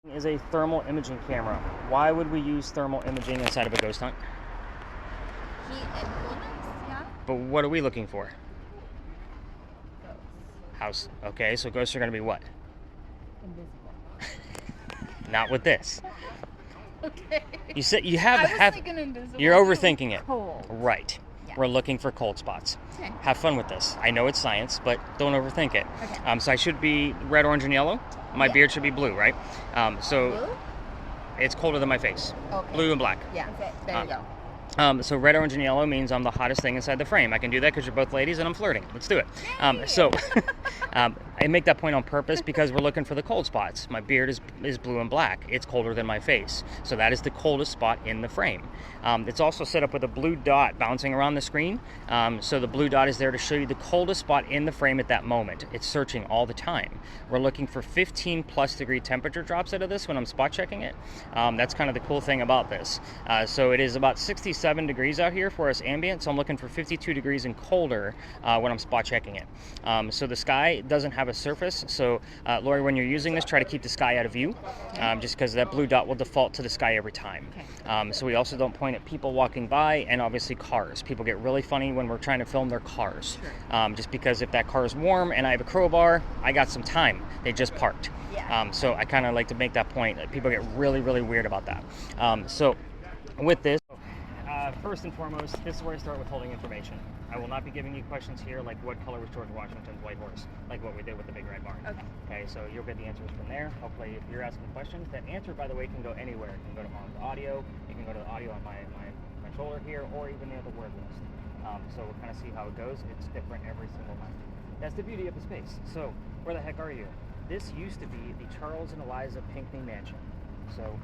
Is a thermal imaging camera. Why would we use thermal imaging inside of a ghost hunt? Heat and coolness, yeah. But what are we looking for? Ghosts. House. Okay, so ghosts are going to be what? Invisible. Not with this. Okay. You said you I was have. thinking invisible. You're overthinking it. Cold. Right. Yeah. We're looking for cold spots. Okay. Have fun with this. I know it's science, but don't overthink it. Okay. So I should be red, orange, and yellow. My Yeah. beard should be blue, right? So Blue? it's colder than my face. Okay. Blue and black. Yeah. Okay. There you go. So red, orange, and yellow means I'm the hottest thing inside the frame. I can do that because you're both ladies and I'm flirting. Let's do it. I make that point on purpose because we're looking for the cold spots. My beard is blue and black. It's colder than my face. So that is the coldest spot in the frame. It's also set up with a blue dot bouncing around the screen. So the blue dot is there to show you the coldest spot in the frame at that moment. It's searching all the time. We're looking for 15 plus degree temperature drops out of this when I'm spot checking it. That's kind of the cool thing about this. So it is about 67 degrees out here for us ambient. So I'm looking for 52 degrees and colder when I'm spot checking it. So the sky doesn't have a surface. So Lori, when you're using this, try to keep the sky out of view, just because that blue dot will default to the sky every time. Okay. So we also don't point at people walking by and obviously cars. People get really funny when we're trying to film their cars. Sure. Just because if that car is warm and I have a crowbar, I got some time. They just parked. Yeah. So I kind of like to make that point. People get really, really weird about that. So with this, first and foremost, this is where I start with holding information. I will not be giving you questions here like what color was George Washington's white horse, like what we did with the Big Red Barn. Okay, so you'll get the answers from there. Hopefully, if you're asking questions, that answer, by the way, can go anywhere. It can go to Mom's audio, it can go to the audio on my shoulder here, or even near the word list. So we'll kind of see how it goes. It's different every single night. That's the beauty of the space. So where the heck are you? This used to be the Charles and Eliza Pinckney Mansion. So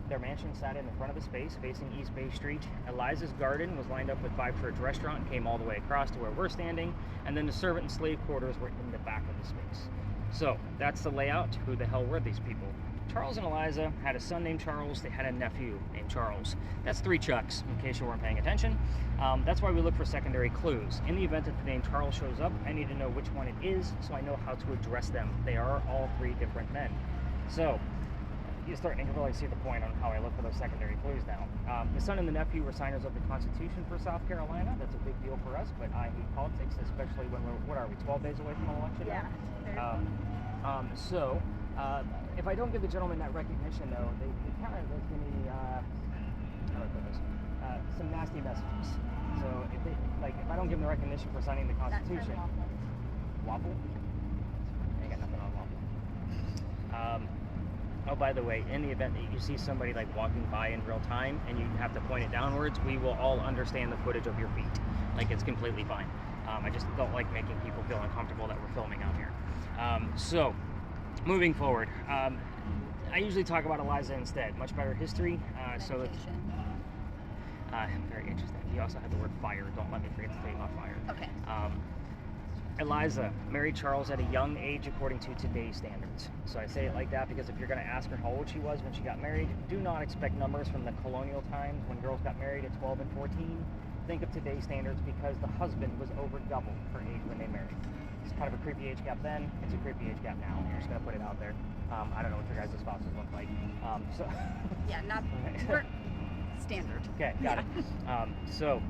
their mansion sat in the front of the space facing East Bay Street. Eliza's garden was lined up with Five Church Restaurant and came all the way across to where we're standing. And then the servant and slave quarters were in the back of the space. So that's the layout. Who the hell were these people? Charles and Eliza had a son named Charles. They had a nephew named Charles. That's 3 Chucks, in case you weren't paying attention. That's why we look for secondary clues. In the event that the name Charles shows up, I need to know which one it is so I know how to address them. They are all 3 different men. So you start to really see the point on how I look for those secondary clues now. The son and the nephew were signers of the Constitution for South Carolina. That's a big deal for us, but I hate politics, especially when we're, 12 days away from an election? Yeah. If I don't give the gentleman that recognition, though, they kind of give me, how do I put this, some nasty messages. So if I don't give them the recognition for signing the Constitution, waffle? I got nothing on waffle. Oh, by the way, in the event that you see somebody like walking by in real time and you have to point it downwards, we will all understand the footage of your feet. Like, it's completely fine. I just don't like making people feel uncomfortable that we're filming out here. So, moving forward, I usually talk about Eliza instead. Much better history. Very interesting. You also had the word fire. Don't let me forget to tell you about fire. Okay. Eliza married Charles at a young age according to today's standards. So I say it like that because if you're going to ask her how old she was when she got married, do not expect numbers from the colonial times when girls got married at 12 and 14. Think of today's standards because the husband was over double her age when they married. It's kind of a creepy age gap then. It's a creepy age gap now. I'm just going to put it out there. I don't know what your guys' spouses look like. Yeah, not we're standard. Okay, got it.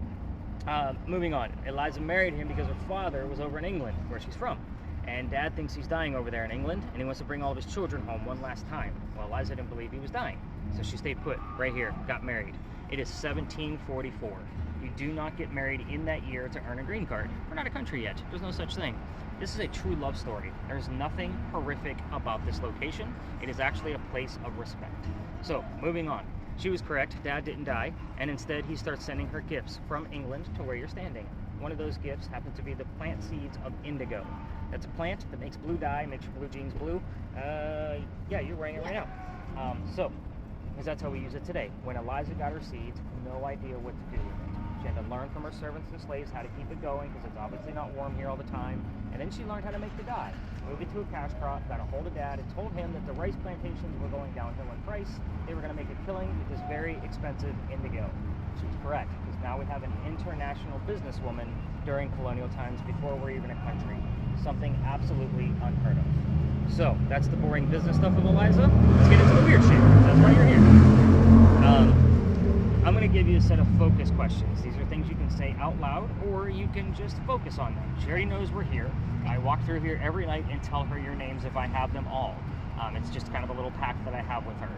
Moving on. Eliza married him because her father was over in England, where she's from. And Dad thinks he's dying over there in England, and he wants to bring all of his children home one last time. Well, Eliza didn't believe he was dying, so she stayed put right here, got married. It is 1744. You do not get married in that year to earn a green card. We're not a country yet. There's no such thing. This is a true love story. There's nothing horrific about this location. It is actually a place of respect. So, moving on. She was correct. Dad didn't die, and instead he starts sending her gifts from England to where you're standing. One of those gifts happened to be the plant seeds of indigo. That's a plant that makes blue dye, makes your blue jeans blue. Yeah, you're wearing it right now. Because that's how we use it today. When Eliza got her seeds, no idea what to do with it. She had to learn from her servants and slaves how to keep it going because it's obviously not warm here all the time. And then she learned how to make the dye. Moved it to a cash crop, got a hold of Dad, and told him that the rice plantations were going downhill in price. They were going to make a killing with this very expensive indigo. She was correct, because now we have an international businesswoman during colonial times before we're even a country. Something absolutely unheard of. So, that's the boring business stuff of Eliza. Let's get into give you a set of focus questions. These are things you can say out loud, or you can just focus on them. She already knows we're here. I walk through here every night and tell her your names if I have them all. It's just kind of a little pact that I have with her.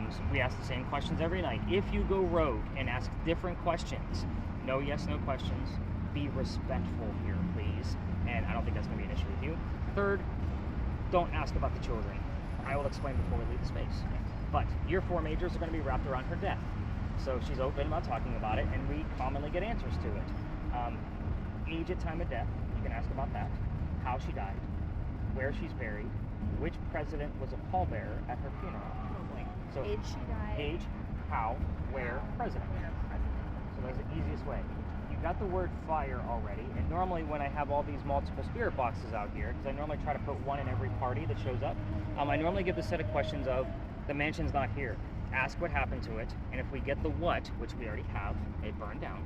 So we ask the same questions every night. If you go rogue and ask different questions, no yes, no questions. Be respectful here, please. And I don't think that's going to be an issue with you. Third, don't ask about the children. I will explain before we leave the space. But your 4 majors are going to be wrapped around her death. So she's open about talking about it, and we commonly get answers to it. Age at time of death, you can ask about that. How she died, where she's buried, which president was a pallbearer at her funeral. So Age she died. age, how, where, president. So that's the easiest way. You got the word fire already, and normally when I have all these multiple spirit boxes out here, because I normally try to put one in every party that shows up, I normally give the set of questions of, the mansion's not here. Ask what happened to it, and if we get the what, which we already have, it burned down,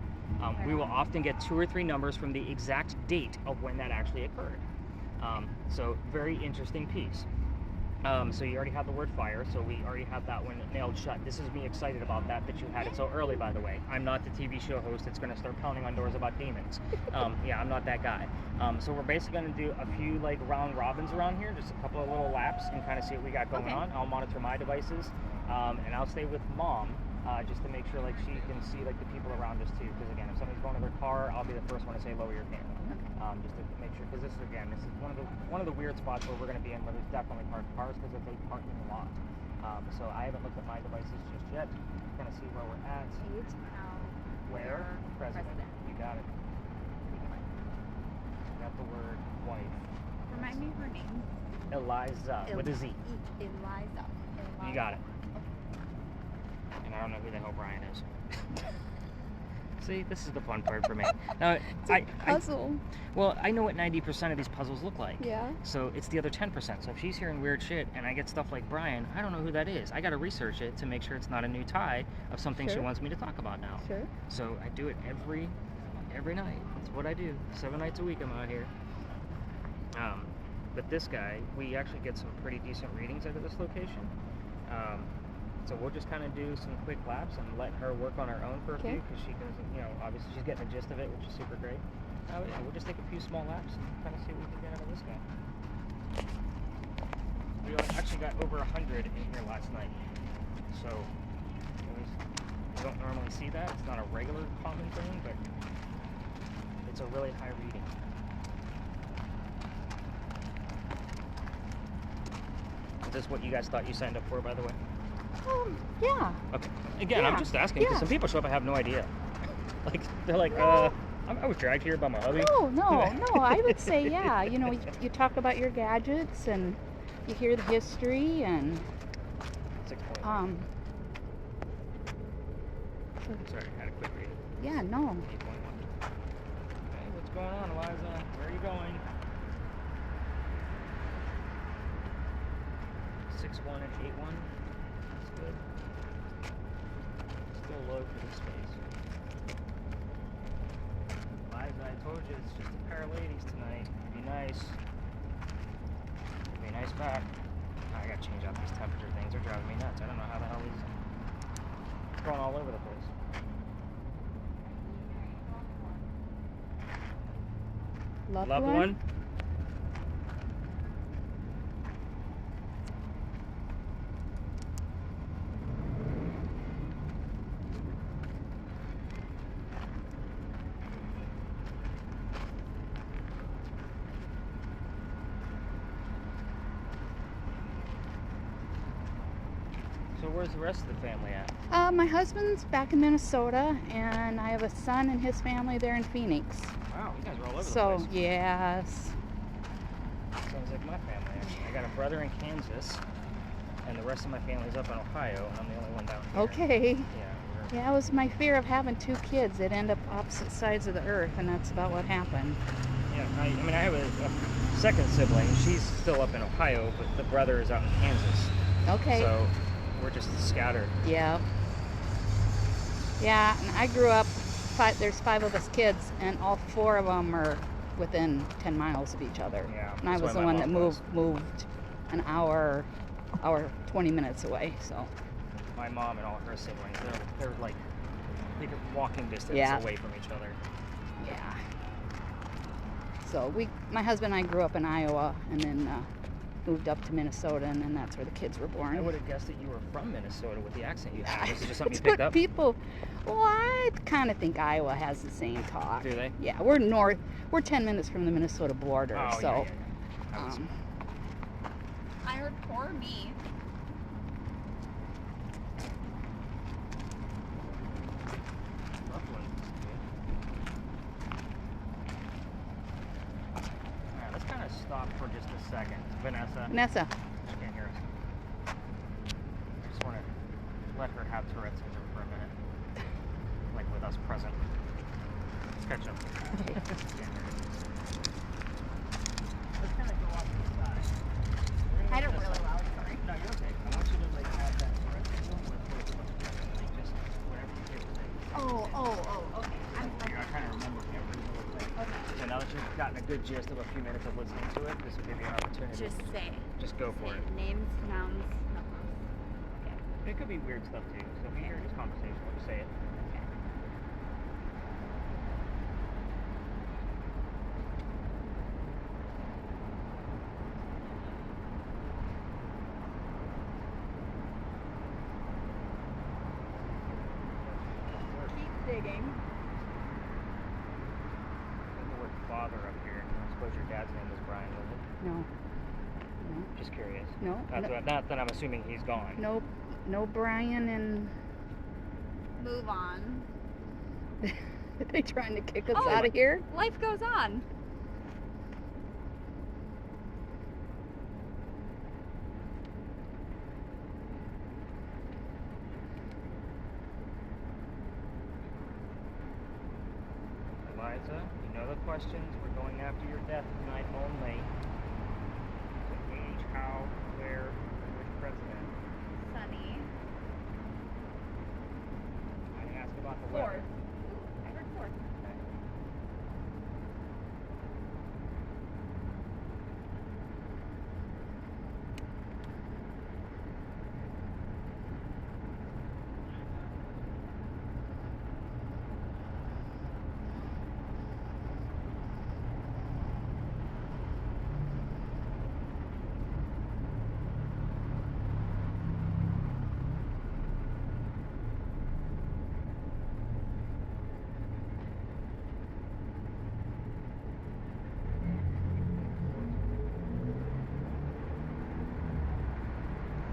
we will often get 2 or 3 numbers from the exact date of when that actually occurred. So very interesting piece. So you already have the word fire, so we already have that one nailed shut. This is me excited about that you had it so early, by the way. I'm not the TV show host that's going to start pounding on doors about demons. Yeah, I'm not that guy. So we're basically going to do a few like round robins around here, just a couple of little laps, and kind of see what we got going on. I'll monitor my devices, and I'll stay with Mom, just to make sure like she can see like the people around us too. Because again, if somebody's going to their car, I'll be the first one to say lower your camera. Just to make sure, because this is one of the weird spots where we're going to be in, where there's definitely parked cars because it's a parking lot. So I haven't looked at my devices just yet. Kind of see where we're at. Age, how, Where? President. You got it. You got the word wife. Remind me of her name. Eliza with a Z. Eliza. You got it. And I don't know who the hell Brian is. See, this is the fun part for me. Now, Puzzle. Well, I know what 90% of these puzzles look like. Yeah. So it's the other 10%. So if she's hearing weird shit and I get stuff like Brian, I don't know who that is. I got to research it to make sure it's not a new tie of something she Sure. wants me to talk about now. Sure. So I do it every night. That's what I do. 7 nights a week I'm out here. But this guy, we actually get some pretty decent readings out of this location. So we'll just kind of do some quick laps and let her work on her own for a few, because she can, obviously she's getting the gist of it, which is super great. Yeah, we'll just take a few small laps and kind of see what we can get out of this guy. We actually got over 100 in here last night. So we don't normally see that. It's not a regular common thing, but it's a really high reading. Is this what you guys thought you signed up for, by the way? Yeah. Okay. Again, I'm Yeah. just asking because Yeah. some people show up and have no idea. Like they're like, I was dragged here by my hubby. No. I would say, yeah. You talk about your gadgets and you hear the history and 6.1. Sorry, I had a quick read. yeah, no. 8.1. Hey, what's going on, Eliza? Where are you going? 6.1 and 8.1. That's good. Still low for this space. Eliza, I told you it's just a pair of ladies tonight. Be nice. Be nice back. I gotta change out these temperature things. They're driving me nuts. I don't know how the hell these are going all over the place. Loved one? So where's the rest of the family at? My husband's back in Minnesota, and I have a son and his family there in Phoenix. Wow, you guys are all over the So, place. yes. Sounds like my family, actually. I got a brother in Kansas, and the rest of my family's up in Ohio, and I'm the only one down here. Okay. Yeah, Yeah, it was my fear of having 2 kids that end up opposite sides of the earth, and that's about what happened. I have a second sibling. She's still up in Ohio, but the brother is out in Kansas. Okay. So we're just scattered. Yeah. Yeah, and I grew up, there's 5 of us kids, and all 4 of them are within 10 miles of each other. Yeah, And I that's was why the my one that mom was. moved an hour 20 minutes away, so. My mom and all her siblings, they're like like walking distance Yeah. away from each other. Yeah. So my husband and I grew up in Iowa, and then moved up to Minnesota, and then that's where the kids were born. I would have guessed that you were from Minnesota with the accent you have. This is just something you That's picked what up. people. Well, I kind of think Iowa has the same talk. Do they? Yeah, we're north. We're 10 minutes from the Minnesota border, Oh, so. yeah. I was- I heard poor me. Alright, let's kind of stop for just a second. Vanessa. Vanessa, She can't hear us. I just want to let her have Tourette's syndrome for a minute. Like with us present. Let's catch up. okay. Let's kind of go off to the side. I had it really loud, sorry. No, you're okay. I want you to like have that Tourette's syndrome with what's present. Like just whatever you get today. Oh, okay. You're not trying to remember every little thing. Okay. So now that you've gotten a good gist of a few minutes of listening to it, this will give you an opportunity. Just go for it. Names, nouns, numbers. It could be weird stuff too. So if you hear just conversational, just say it. Okay. Keep digging. Put the word father up here. I suppose your dad's name was Brian, was it? No. Just curious. No. Not that I'm assuming he's gone. No. No Brian and. Move on. Are they trying to kick us Oh. out of here? Life goes on. Eliza, you know the questions. We're going after your death tonight only. So age, how, where, which president. Sunny. I didn't ask about the Fourth. weather. I heard fourth.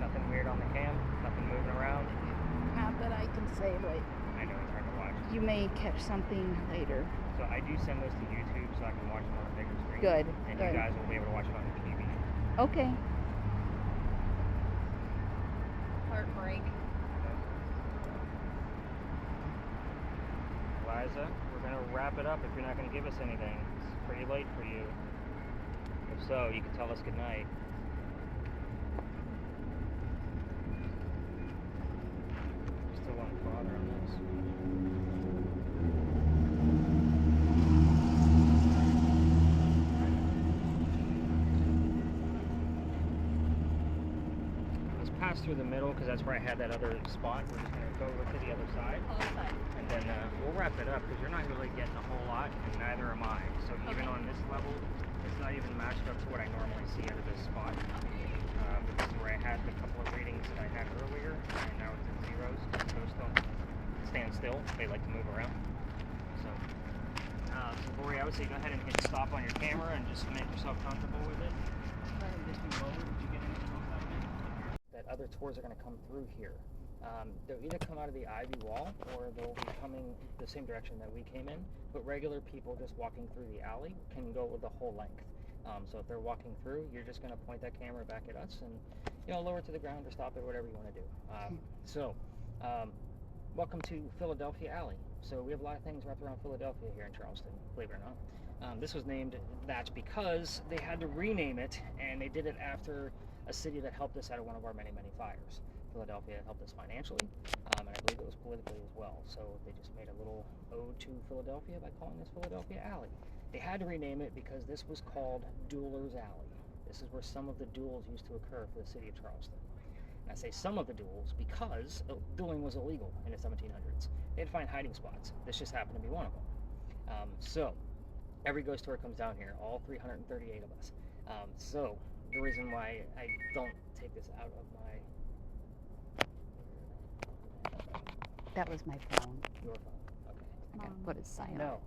Nothing weird on the cam. Nothing moving around. Not that I can say, but I know it's hard to watch. you may catch something later. So I do send those to YouTube so I can watch them on a bigger screen. Good, And good. you guys will be able to watch it on your TV. Okay. Heartbreak. Eliza, we're going to wrap it up if you're not going to give us anything. It's pretty late for you. If so, you can tell us goodnight. Still want father on this. Let's pass through the middle because that's where I had that other spot. We're just going to go over to the other side. And then we'll wrap it up because you're not really getting a whole lot, and neither am I. So even Okay. on this level, it's not even matched up to what I normally see out of this spot. This is where I had the couple of readings that I had earlier, and now it's at zeros. Those don't stand still; they like to move around. So, Rory, I would say go ahead and hit stop on your camera and just make yourself comfortable with it. Did you get anything else out of it? That other tours are going to come through here. They'll either come out of the Ivy Wall or they'll be coming the same direction that we came in, but regular people just walking through the alley can go with the whole length. So if they're walking through, you're just going to point that camera back at us and, lower it to the ground or stop it, whatever you want to do. Welcome to Philadelphia Alley. So we have a lot of things wrapped around Philadelphia here in Charleston, believe it or not. This was named that because they had to rename it, and they did it after a city that helped us out of one of our many, many fires. Philadelphia helped us financially, and I believe it was politically as well. So they just made a little ode to Philadelphia by calling this Philadelphia Alley. They had to rename it because this was called Duelers Alley. This is where some of the duels used to occur for the city of Charleston. And I say some of the duels because dueling was illegal in the 1700s. They had to find hiding spots. This just happened to be one of them. So every ghost tour comes down here, all 338 of us. So the reason why I don't take this out of my That was my phone. your phone. Okay. I gotta put it silent. No,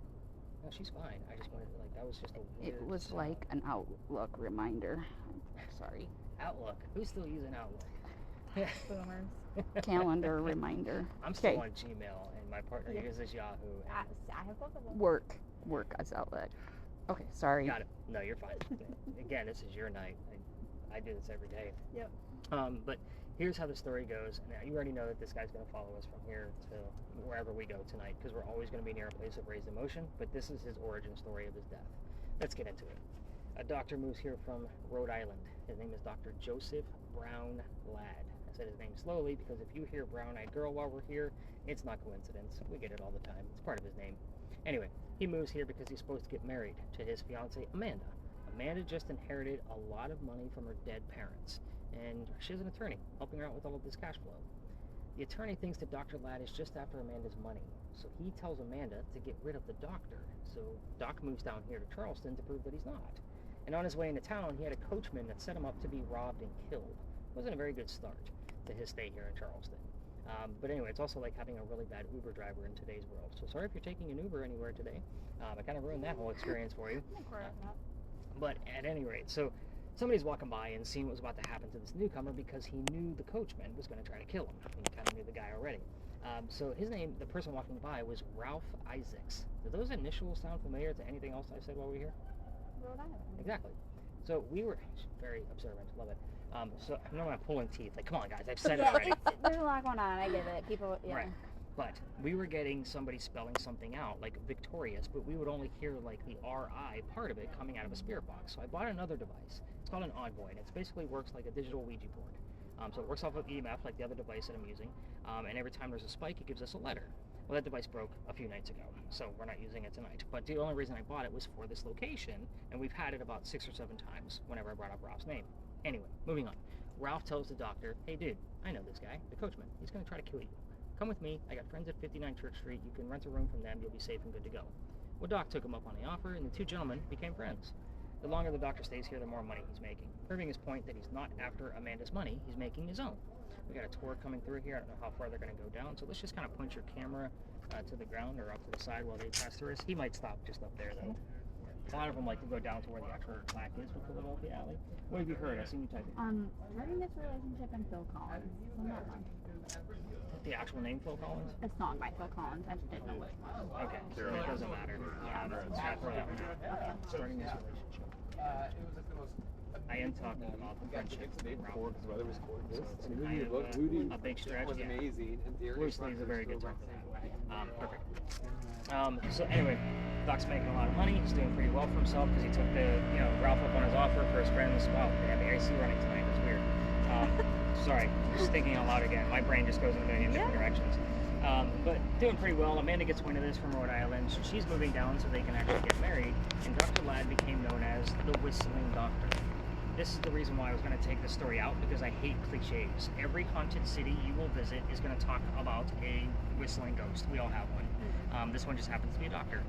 she's fine. I just wanted to, like, that was just a weird It was sound. like an Outlook reminder. Sorry. Outlook. Who's still using Outlook? Boomers. Calendar reminder. I'm still Okay. on Gmail, and my partner Yeah. uses Yahoo. and- I have both of them. Work as Outlook. Okay, sorry. Got it. No, you're fine. Again, this is your night. I do this every day. Yep. But here's how the story goes. Now, you already know that this guy's going to follow us from here to wherever we go tonight, because we're always going to be near a place of raised emotion. But this is his origin story of his death. Let's get into it. A doctor moves here from Rhode Island. His name is Dr. Joseph Brown Ladd. I said his name slowly because if you hear brown-eyed girl while we're here, it's not coincidence. We get it all the time. It's part of his name. Anyway, he moves here because he's supposed to get married to his fiancée, Amanda. Amanda just inherited a lot of money from her dead parents, and she has an attorney helping her out with all of this cash flow. The attorney thinks that Dr. Ladd is just after Amanda's money, so he tells Amanda to get rid of the doctor. So Doc moves down here to Charleston to prove that he's not. And on his way into town, he had a coachman that set him up to be robbed and killed. It wasn't a very good start to his stay here in Charleston. But anyway, it's also like having a really bad Uber driver in today's world. So sorry if you're taking an Uber anywhere today. I kind of ruined that whole experience for you. But at any rate, so somebody's walking by and seeing what was about to happen to this newcomer because he knew the coachman was going to try to kill him. He kind of knew the guy already. So his name, the person walking by, was Ralph Isaacs. Do those initials sound familiar to anything else I've said while we were here? Rhode Island. Exactly. So we were very observant. Love it. So I know I'm pulling teeth. Like, come on, guys, I've said it already. There's a lot going on. I get it. People, yeah. Right. But we were getting somebody spelling something out, like victorious, but we would only hear like the RI part of it coming out of a spirit box. So I bought another device. It's called an Envoy, and it basically works like a digital Ouija board. So it works off of EMF, like the other device that I'm using, and every time there's a spike, it gives us a letter. Well, that device broke a few nights ago, so we're not using it tonight. But the only reason I bought it was for this location, and we've had it about 6 or 7 times whenever I brought up Ralph's name. Anyway, moving on. Ralph tells the doctor, hey dude, I know this guy, the coachman. He's going to try to kill you. Come with me. I got friends at 59 Church Street. You can rent a room from them. You'll be safe and good to go. Well, Doc took him up on the offer, and the two gentlemen became friends. The longer the doctor stays here, the more money he's making, proving his point that he's not after Amanda's money, he's making his own. We got a tour coming through here. I don't know how far they're going to go down, so let's just kind of point your camera to the ground or up to the side while they pass through us. He might stop just up there, though. A lot of them like to go down to where the actual plaque is with Philadelphia Alley. What have you heard? I've seen you typing. Regarding this relationship and Phil Collins. So not one. The actual name, Phil Collins? A song by Phil Collins. I just didn't know which one. Okay, it doesn't matter. I'll throw that one out. Starting this relationship. I am talking about the friendship. Before, because the weather was gorgeous. So And I Moody, have look, Moody a big stretch. was Yeah. amazing. And Darius Loosely is a very good Rucker term for still that. Perfect. So anyway, Doc's making a lot of money. He's doing pretty well for himself because he took Ralph up on his offer for his friends. Wow, they have the AC running tonight. That's weird. Sorry, just thinking out loud again. My brain just goes in a million different directions. But doing pretty well. Amanda gets wind of this from Rhode Island. So she's moving down so they can actually get married. And Dr. Ladd became known as the Whistling Doctor. This is the reason why I was going to take this story out, because I hate cliches. Every haunted city you will visit is going to talk about a whistling ghost. We all have one. This one just happens to be a doctor.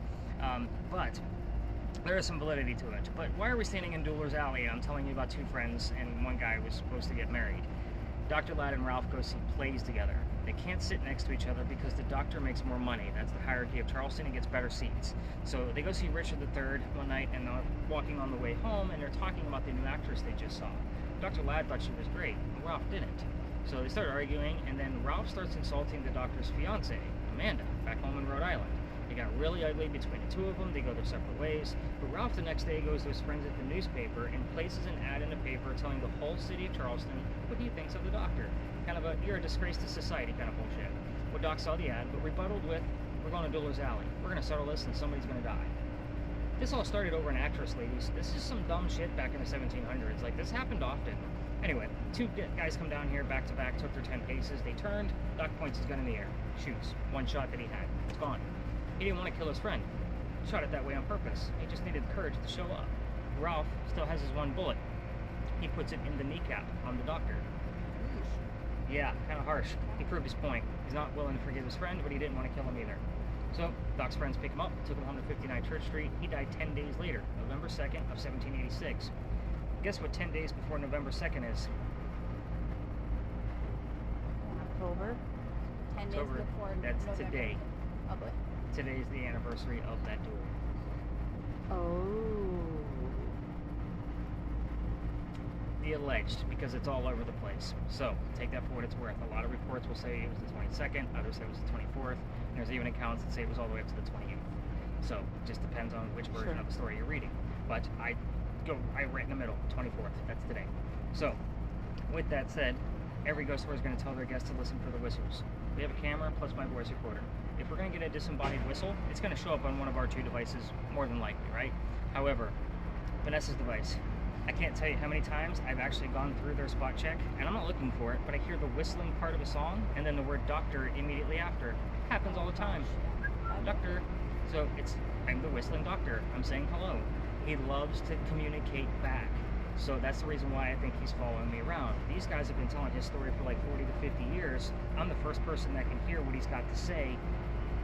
But there is some validity to it. But why are we standing in Dueler's Alley? I'm telling you about two friends, and one guy was supposed to get married. Dr. Ladd and Ralph go see plays together. They can't sit next to each other because the doctor makes more money. That's the hierarchy of Charleston. He gets better seats. So they go see Richard III one night, and they're walking on the way home, and they're talking about the new actress they just saw. Dr. Ladd thought she was great, and Ralph didn't. So they start arguing, and then Ralph starts insulting the doctor's fiancée, Amanda, back home in Rhode Island. It got really ugly between the two of them. They go their separate ways. But Ralph the next day goes to his friends at the newspaper and places an ad in the paper telling the whole city of Charleston what he thinks of the doctor. Kind of a, you're a disgrace to society kind of bullshit. Well, Doc saw the ad, but rebutted with, we're going to Dueler's Alley. We're going to settle this and somebody's going to die. This all started over an actress, ladies. This is some dumb shit back in the 1700s. Like, this happened often. Anyway, two guys come down here back to back, took their 10 paces. They turned. Doc points his gun in the air. Shoots. One shot that he had. It's gone. He didn't want to kill his friend. Shot it that way on purpose. He just needed the courage to show up. Ralph still has his one bullet. He puts it in the kneecap on the doctor. Yeah, kind of harsh. He proved his point. He's not willing to forgive his friend, but he didn't want to kill him either. So, Doc's friends pick him up, took him home to 59 Church Street. He died 10 days later, November 2nd of 1786. Guess what 10 days before November 2nd is? October. 10 October. days before That's November. today. Oh, good. Today's the anniversary of that duel. Oh. The alleged, because it's all over the place. So, take that for what it's worth. A lot of reports will say it was the 22nd, others say it was the 24th, and there's even accounts that say it was all the way up to the 28th. So, it just depends on which version Sure. of the story you're reading. But I right in the middle, 24th, that's today. So, with that said, every ghost story is going to tell their guests to listen for the whistles. We have a camera plus my voice recorder. If we're going to get a disembodied whistle, it's going to show up on one of our two devices more than likely, right? However, Vanessa's device, I can't tell you how many times I've actually gone through their spot check, and I'm not looking for it, but I hear the whistling part of a song, and then the word doctor immediately after. Happens all the time. Doctor. So I'm the whistling doctor. I'm saying hello. He loves to communicate back. So that's the reason why I think he's following me around. These guys have been telling his story for like 40 to 50 years. I'm the first person that can hear what he's got to say,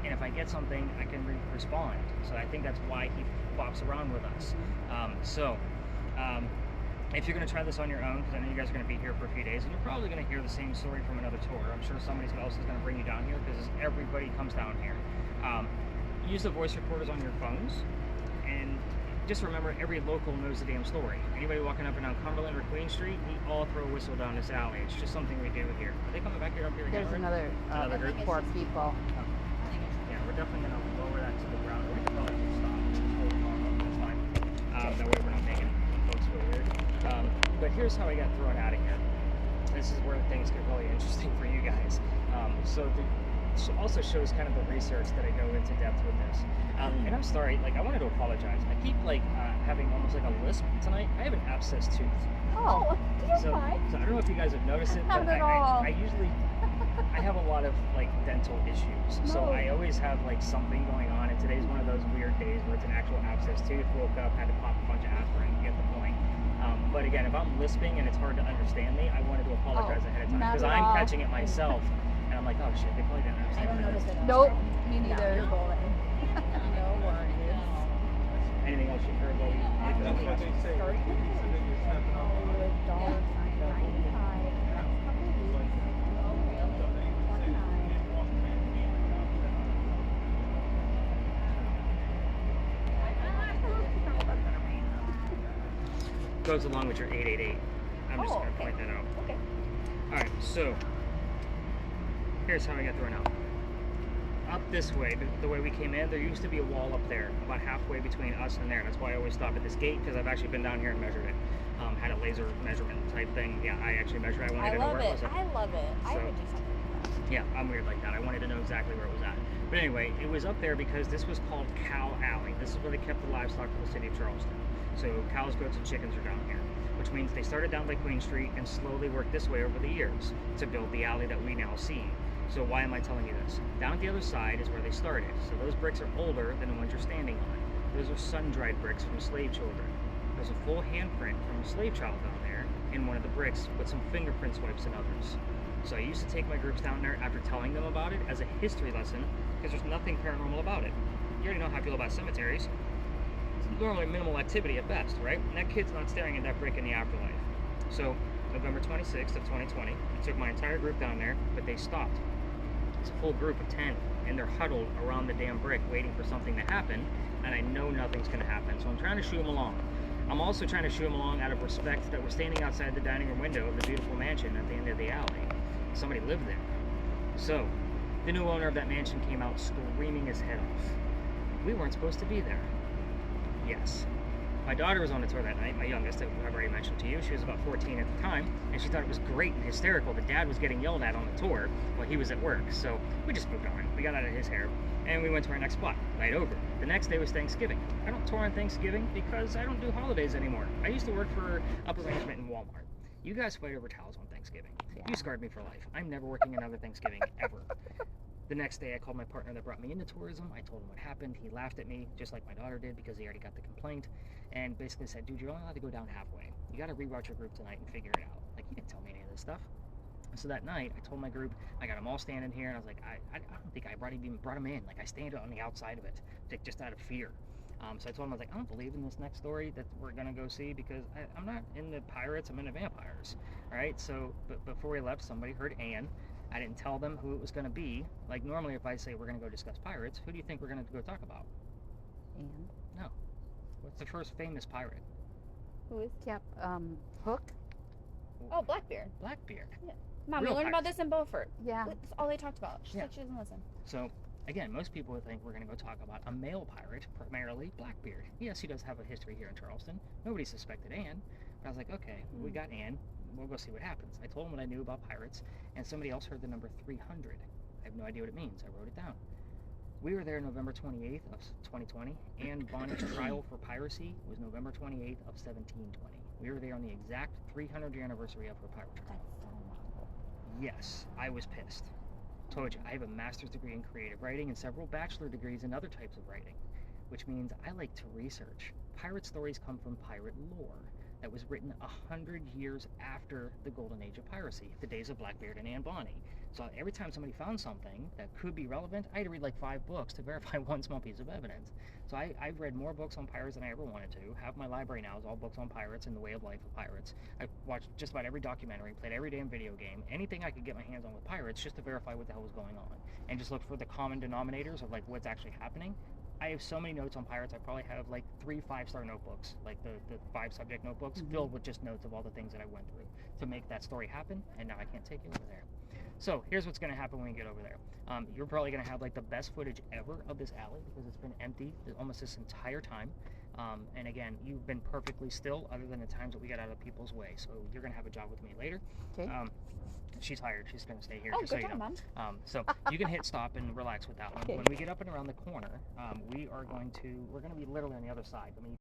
and if I get something, I can respond. So I think that's why he bops around with us. If you're going to try this on your own, because I know you guys are going to be here for a few days, and you're probably going to hear the same story from another tour. I'm sure somebody else is going to bring you down here, because everybody comes down here. Use the voice recorders on your phones, and just remember, every local knows the damn story. Anybody walking up and down Cumberland or Queen Street, we all throw a whistle down this alley. It's just something we do here. Are they coming back here up here again? There's Rick? another group? four people. Yeah, we're definitely going to lower that to the ground. We can probably just stop and just hold it on. That's fine. That way we're not making folks feel weird. But here's how I got thrown out of here. This is where things get really interesting for you guys. It also shows kind of the research that I go into depth with this. And I'm sorry, I wanted to apologize. I keep having almost like a lisp tonight. I have an abscess tooth. Oh, you're So fine. I don't know if you guys have noticed it, but Not at all. I usually I have a lot of dental issues. So No. I always have something going on, and today's one of those weird days where it's an actual abscess tooth. Woke up, had to pop a bunch of aspirin to get the point. But again, if I'm lisping and it's hard to understand me, I wanted to apologize ahead of time, not because at I'm all. catching it myself, and I'm like, oh shit, they probably didn't I understand don't me. notice it. Nope, me No, neither. you're golden. No worries. Anything else you've heard, Bobby? That's what they say. Start with Goes along with your 888. I'm just going to point that out. Okay. Alright, so here's how I got thrown out. Up this way, the way we came in, there used to be a wall up there, about halfway between us and there. That's why I always stop at this gate, because I've actually been down here and measured it. Had a laser measurement type thing. Yeah, I actually measured it. I wanted to know where it was. I love it. I So- would do something like that. Yeah, I'm weird like that. I wanted to know exactly where it was at. But anyway, it was up there because this was called Cow Alley. This is where they kept the livestock for the city of Charleston. So cows, goats, and chickens are down here, which means they started down by Queen Street and slowly worked this way over the years to build the alley that we now see. So why am I telling you this? Down at the other side is where they started. So those bricks are older than the ones you're standing on. Those are sun-dried bricks from slave children. There's a full handprint from a slave child down there in one of the bricks with some fingerprint swipes and others. So I used to take my groups down there after telling them about it as a history lesson, because there's nothing paranormal about it. You already know how I feel about cemeteries. It's normally minimal activity at best, right? And that kid's not staring at that brick in the afterlife. So November 26th of 2020, I took my entire group down there, but they stopped. It's a full group of 10, and they're huddled around the damn brick waiting for something to happen, and I know nothing's going to happen, so I'm trying to shoo them along. I'm also trying to shoo them along out of respect that we're standing outside the dining room window of the beautiful mansion at the end of the alley. Somebody lived there. So, the new owner of that mansion came out screaming his head off. We weren't supposed to be there. Yes. My daughter was on the tour that night, my youngest, I've already mentioned to you. She was about 14 at the time, and she thought it was great and hysterical that Dad was getting yelled at on the tour while he was at work. So we just moved on. We got out of his hair, and we went to our next spot, night over. The next day was Thanksgiving. I don't tour on Thanksgiving because I don't do holidays anymore. I used to work for upper management in Walmart. You guys fight over towels on Thanksgiving. You scarred me for life. I'm never working another Thanksgiving, ever. The next day, I called my partner that brought me into tourism. I told him what happened. He laughed at me, just like my daughter did, because he already got the complaint, and basically said, dude, you're only allowed to go down halfway. You got to reroute your group tonight and figure it out. Like, he didn't tell me any of this stuff. So that night, I told my group, I got them all standing here, and I was like, I don't think I even brought them in. Like, I stand on the outside of it, like, just out of fear. So I told them, I was like, I don't believe in this next story that we're going to go see because I'm not into pirates, I'm into vampires. All right, so but before we left, somebody heard Anne. I didn't tell them who it was going to be. Like, normally if I say we're going to go discuss pirates, who do you think we're going to go talk about? And No. What's the first famous pirate? Who is? Hook. Oh, Blackbeard. Blackbeard. Mom, Real we learned about pirates. this in Beaufort. Yeah. That's all they talked about. She's Yeah. like, she doesn't listen. So, again, most people would think we're going to go talk about a male pirate, primarily Blackbeard. Yes, he does have a history here in Charleston. Nobody suspected Anne. But I was like, okay, we got Anne. We'll go see what happens. I told him what I knew about pirates, and somebody else heard the number 300. I have no idea what it means. I wrote it down. We were there November 28th of 2020, and Bonnie's trial for piracy was November 28th of 1720. We were there on the exact 300th anniversary of her pirate trial. That's so wrong. Yes, I was pissed. Told you, I have a master's degree in creative writing and several bachelor degrees in other types of writing, which means I like to research. Pirate stories come from pirate lore that was written 100 years after the golden age of piracy, the days of Blackbeard and Anne Bonny. So every time somebody found something that could be relevant, I had to read like 5 books to verify one small piece of evidence. So I've read more books on pirates than I ever wanted to. Half my library now is all books on pirates and the way of life of pirates. I've watched just about every documentary, played every damn video game, anything I could get my hands on with pirates just to verify what the hell was going on. And just look for the common denominators of like what's actually happening. I have so many notes on pirates. I probably have like 3 5-star notebooks, like the 5 subject notebooks, filled with just notes of all the things that I went through to make that story happen. And now I can't take it over there. So here's what's going to happen when we get over there. You're probably going to have like the best footage ever of this alley because it's been empty almost this entire time. And again, you've been perfectly still other than the times that we got out of people's way. So you're going to have a job with me later. Okay. She's hired. She's going to stay here. Oh, just so good you job, know. Mom. So you can hit stop and relax with that one. Okay. When we get up and around the corner, we're going to be literally on the other side. I mean,